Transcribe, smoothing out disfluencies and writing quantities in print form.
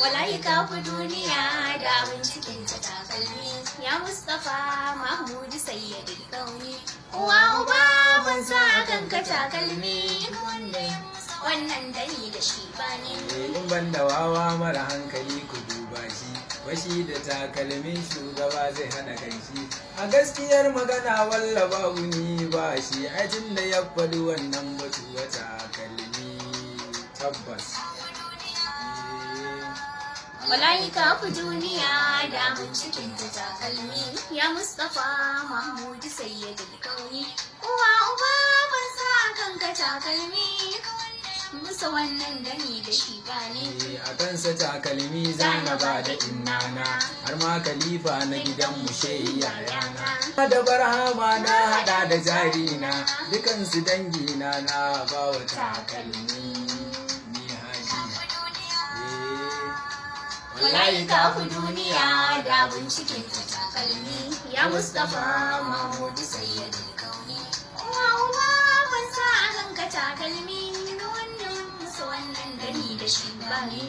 wallahi ka fi duniya da abin cikin ta takalmi. Ya Mustapha Mahmud Sayyidul Kauni, uwa uba ban sa akan ka takalmi. Wannan dani da shi bani. In ban da wawa mara hankali ku duba shi, washi da takalmin shugaba zai hana kanshi. A gaskiyar magana walla babu ni ba shi, ajin da ya faɗi wannan batu wa takalmi tabbas. Wallahi ka fi duniya da abin cikin ta takalmi. Ya Mustapha Mahmud Sayyidul Kauni, uwa uba ban sa akan ka takalmi. Musa wannan dani da shi bani. A kansa takalmi zana ba da innana, har ma khalifa na gidan mu shehi yayana. Da barhama na hada da jarina, dukansu dangina na bawa takalmi. Ni haji wallahi ka fi duniya da abin cikin ta takalmi. Ya Mustapha Mahmud Sayyidul Kauni, uwa uba ban sa akan ka takalmi. Wannan dani da shi bani.